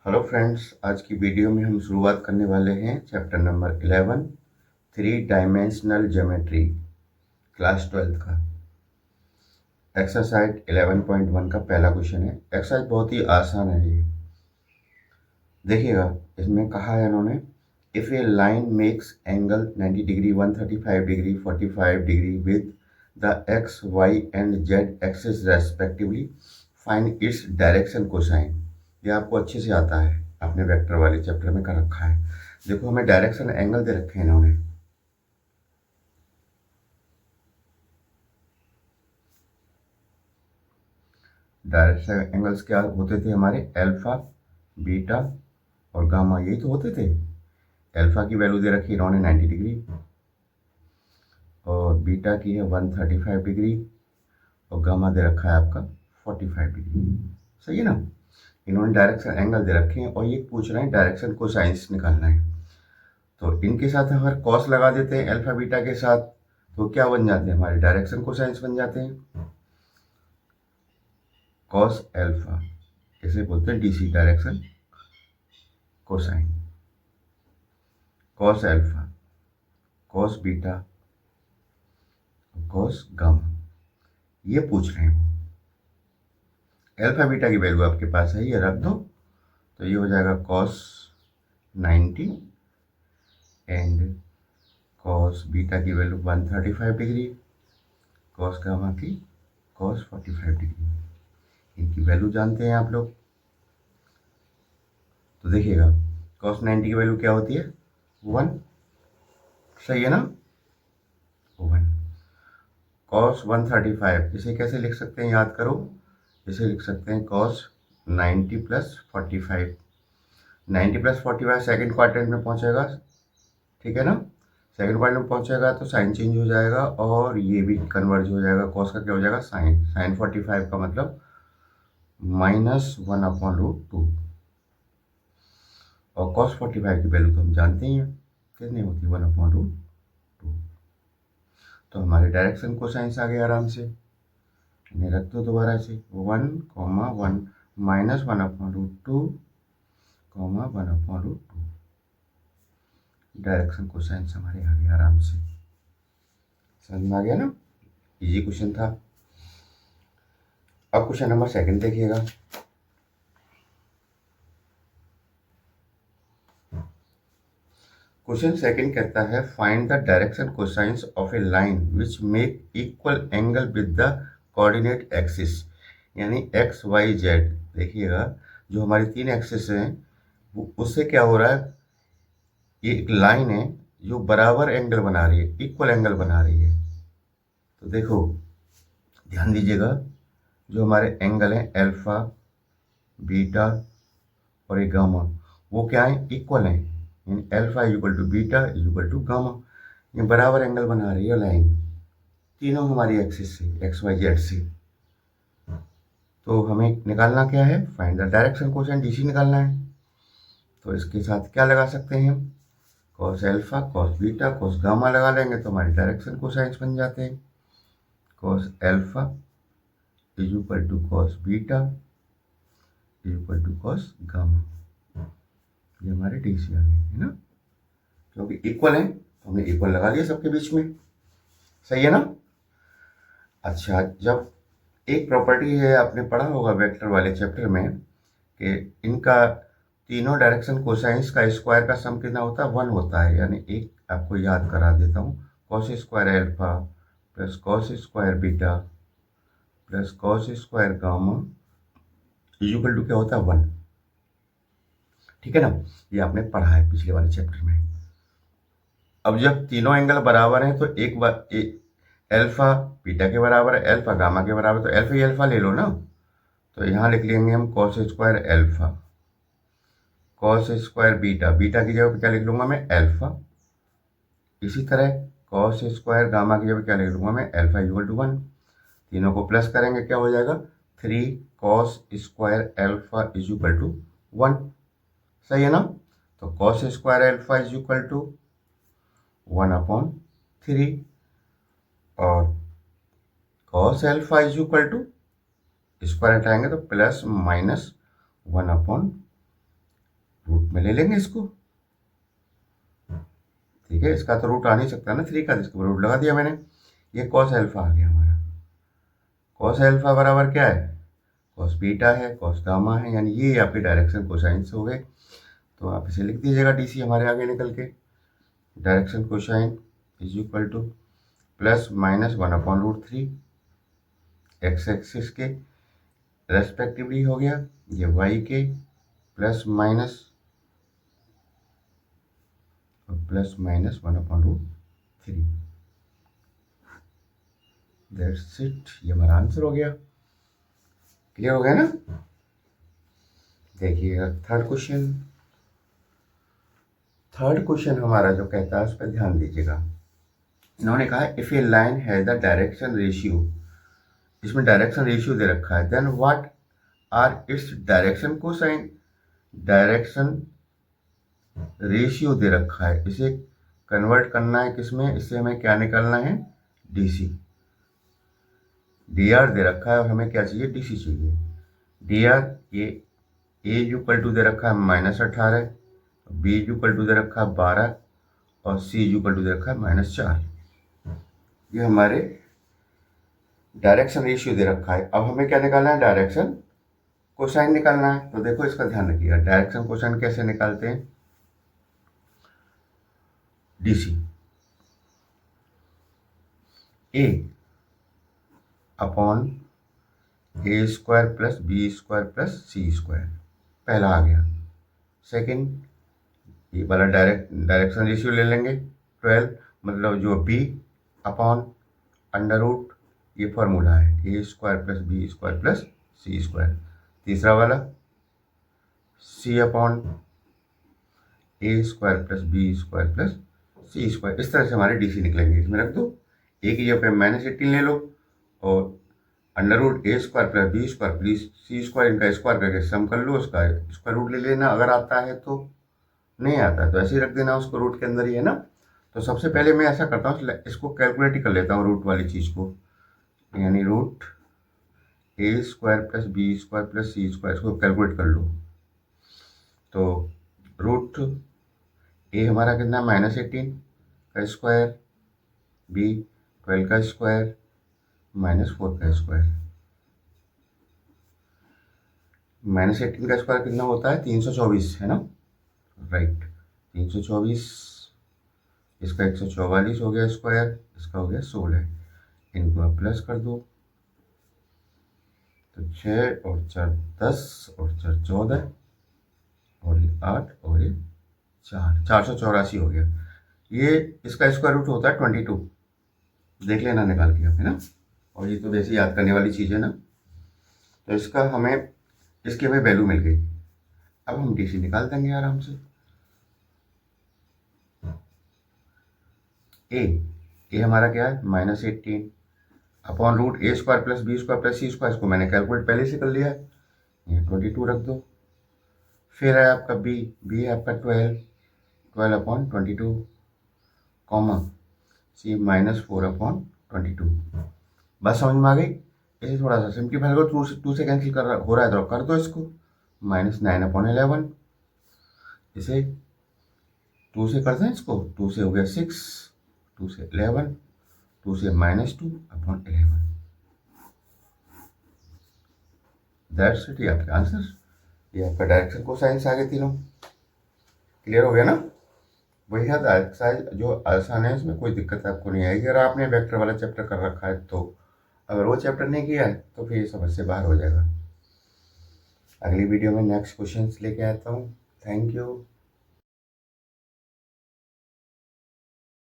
Hello friends, आज की video में हम शुरुआत करने वाले हैं chapter number 11 three dimensional geometry class 12 का एक्सरसाइज 11.1 का पहला क्वेश्चन है। एक्सरसाइज बहुत ही आसान है। ये देखिएगा, इसमें कहा है इन्होंने, if a line makes angle 90 degree 135 degree 45 degree with the x y and z axis respectively, find its direction cosine. ये आपको अच्छे से आता है, आपने वेक्टर वाले चैप्टर में कर रखा है। देखो, हमें डायरेक्शन एंगल दे रखे हैं इन्होंने। डायरेक्शन एंगल्स क्या होते थे हमारे? अल्फा, बीटा और गामा, यही तो होते थे। अल्फा की वैल्यू दे रखी है इन्होंने 90 डिग्री और बीटा की है 135 डिग्री और गामा दे रखा है आपका 45 डिग्री। सही है ना? इन्होंने डायरेक्शन एंगल दे रखे हैं और ये पूछ रहे हैं डायरेक्शन कोसाइंस निकालना है। तो इनके साथ हम अगर कॉस लगा देते हैं अल्फा बीटा के साथ, तो क्या बन जाते हैं? हमारे डायरेक्शन कोसाइंस बन जाते हैं। कॉस अल्फा, इसे बोलते हैं DC direction cosine. Cos alpha, cos beta, cos gamma, ये पूछ रहे हैं। अल्फा बीटा की वैल्यू आपके पास है, ये रख दो, तो ये हो जाएगा कॉस 90 एंड कॉस बीटा की वैल्यू 135 डिग्री, कॉस गामा की कॉस 45 डिग्री। इनकी वैल्यू जानते हैं आप लोग। तो देखिएगा, कॉस 90 की वैल्यू क्या होती है? 1। सही है ना? 1। कॉस 135, इसे कैसे लिख सकते हैं? याद करो, इसे लिख सकते हैं cos 90 plus 45। 90 plus 45 second quadrant में पहुंचेगा, ठीक है ना? सेकेंड क्वाड्रेंट में पहुंचेगा तो साइन चेंज हो जाएगा और ये भी कन्वर्ज हो जाएगा। कॉस का क्या हो जाएगा? साइन। साइन 45 का मतलब -1/√2। और कॉस 45 की वैल्यू तो हम जानते ही हैं, कितनी होती है? 1/√2। तो हमारे डायरेक्शन कोसाइंस आ गए आराम से। इन्हें रख दो दोबारा से, 1,1 -1/√2, 1/√2। डायरेक्शन कोसाइंस हमारे आ गए आराम से। समझ में आ गया ना? इजी क्वेश्चन था। अब क्वेश्चन नंबर सेकंड देखिएगा। क्वेश्चन सेकंड कहता है, find the direction cosines of A line which make equal angle with the coordinate axis, यानी एक्स वाई जेड। देखिएगा, जो हमारी 3 एक्सिस हैं उससे क्या हो रहा है? ये एक लाइन है जो बराबर एंगल बना रही है, इक्वल एंगल बना रही है। तो देखो, ध्यान दीजिएगा, जो हमारे एंगल हैं अल्फा, बीटा और एक गामा, वो क्या है? इक्वल है। यानी alpha equal to beta equal to gamma, ये बराबर एंगल बना रही है लाइन, तीनों हमारी एक्सिस से, एक्स वाई जेड से। तो हमें निकालना क्या है? Find the direction cosine DC निकालना है। तो इसके साथ क्या लगा सकते हैं? Cos alpha, cos beta, cos gamma लगा लेंगे तो हमारे डायरेक्शन कोसाइंस बन जाते हैं। Cos alpha is equal to cos beta is equal to cos gamma. ये हमारे डीसी आ गए, है ना? क्योंकि इक्वल है तो हमने इक्वल लगा लिया सबके बीच में। सही है ना? अच्छा, जब एक प्रॉपर्टी है, आपने पढ़ा होगा वेक्टर वाले चैप्टर में, कि इनका तीनों डायरेक्शन कोसाइंस का स्क्वायर का सम कितना होता है? 1 होता है। यानी एक आपको याद करा देता हूँ, cos square alpha plus cos square beta plus cos square gamma equal to क्या होता है? 1। ठीक है ना? ये आपने पढ़ा है पिछले वाले चैप्टर में। अब जब तीनों एंगल बराबर हैं तो एक बार अल्फा बीटा के बराबर है, अल्फा गामा के बराबर, तो अल्फा ही अल्फा ले लो ना। तो यहाँ लिख लेंगे हम cos square alpha, cos square beta, beta की जगह पे क्या लिख लूंगा मैं? अल्फा। इसी तरह कॉस स्क्वायर गामा की जगह पे क्या लिख लूंगा मैं? Alpha equal to 1। तीनों को प्लस करेंगे, क्या हो जाएगा? 3 cos square alpha is equal to 1। सही है ना? तो cos square alpha is equal to 1/3 और cos alpha is equal to, square हटाएंगे तो प्लस माइनस 1/3। रूट में ले लेंगे इसको, ठीक है। इसका तो रूट आ नहीं सकता ना 3 का, इसके ऊपर रूट लगा दिया मैंने। ये कॉस अल्फा आ गया हमारा। कॉस अल्फा बराबर क्या है, कॉस बीटा है, कॉस गामा है, यानी ये आपके डायरेक्शन कोसाइंस हो गए। तो आप इसे लिख दीजिएगा डीसी हमारे आगे निकल के, direction cosine is equal two plus minus 1/√3 x axis के रेस्पेक्टिवली हो गया, ये वाई के प्लस माइनस 1/√3। दैट्स इट, ये हमारा आंसर हो गया। क्लियर हो गया ना। देखिएगा थर्ड क्वेश्चन। थर्ड क्वेश्चन हमारा जो कहता है उस पर ध्यान दीजिएगा। इन्होंने कहा if a line has the direction ratio, इसमें डायरेक्शन रेशियो दे रखा है, then what are its direction cosine. Direction ratio दे रखा है, इसे कन्वर्ट करना है किसमें, इससे हमें क्या निकालना है, डीसी। डी आर दे रखा है और हमें क्या चाहिए, डीसी चाहिए। D R A equal to दे रखा है -18, बी इक्वल टू दे रखा है 12 और सी इक्वल टू दे रखा है -4। ये हमारे डायरेक्शन रेशियो दे रखा है। अब हमें क्या निकालना है, डायरेक्शन कोसाइन निकालना है। तो देखो इसका ध्यान रखिएगा, डायरेक्शन कोसाइन कैसे निकालते हैं, DC A upon A square plus B square plus C square, पहला आ गया। सेकंड, ये वाला डायरेक्शन रेशियो ले लेंगे 12, मतलब जो बी अपॉन अंडर रूट, ये फॉर्मूला है A square plus B square plus C square. तीसरा वाला C upon A square plus B square plus C square. इस तरह से हमारे डीसी निकलेंगे। इसमें रख दो, एक ही पे -18 ले लो और under root A square plus B square plus C square, इनका स्क्वायर करके सम कर लो, उसका स्क्वायर रूट ले लेना अगर आता है तो, नहीं आता है तो ऐसे ही रख देना उसको रूट के अंदर ही, है ना। तो सबसे पहले मैं ऐसा करता हूँ, इसको कैलकुलेट ही कर लेता हूँ रूट वाली चीज़ को, यानी root A square plus B square plus C square, इसको कैलकुलेट कर लो। तो रूट ए हमारा कितना, -18 का स्क्वायर, बी 12 का स्क्वायर, -4 का स्क्वायर। -18 का स्क्वायर कितना होता है, 324, है ना, राइट। 324, इसका 144 हो गया स्क्वायर, इसका हो गया 16। इनको आप प्लस कर दो, तो 6 और 4 10 और 4 14 और ये 8 और ये 4, 484 हो गया। ये इसका स्क्वायर रूट होता है 22, देख लेना निकाल के आप, है ना। और ये तो वैसे याद करने वाली चीज़ है ना। तो इसका हमें, इसकी हमें वैल्यू मिल गई। अब हम डीसी निकाल देंगे आराम से। ए हमारा क्या है, -18 upon root A square plus B square plus C square, इसको मैंने कैलकुलेट पहले से कर लिया है, ये 22 रख दो। फिर है आपका बी है आपका 12 अपॉन 22 कॉमा सी -4 अपॉन 22। बस समझ में आ गई। इसे थोड़ा सा सिंप्लीफाई करो, 2 से कैंसिल कर हो रहा है तो कर दो इसको, -9 अपॉन 11। इसे 2 से कर दें इसको, 2 से हो गया 6, 2 से 11, 2 से -2 अपॉन 11। दैट्स इट, ये आपका आंसर, ये आपका डायरेक्शन कोसाइन आ गए तीनों। क्लियर हो गया ना। वही है एक्सरसाइज जो आसान है, इसमें कोई दिक्कत आपको नहीं आएगी। अगर आपने वेक्टर वाला चैप्टर कर रखा है तो, अगर वो चैप्टर नहीं किया है तो फिर समझ से बाहर हो जाएगा। अगली वीडियो में नेक्स्ट क्वेश्चंस लेके आता हूँ। Thank you.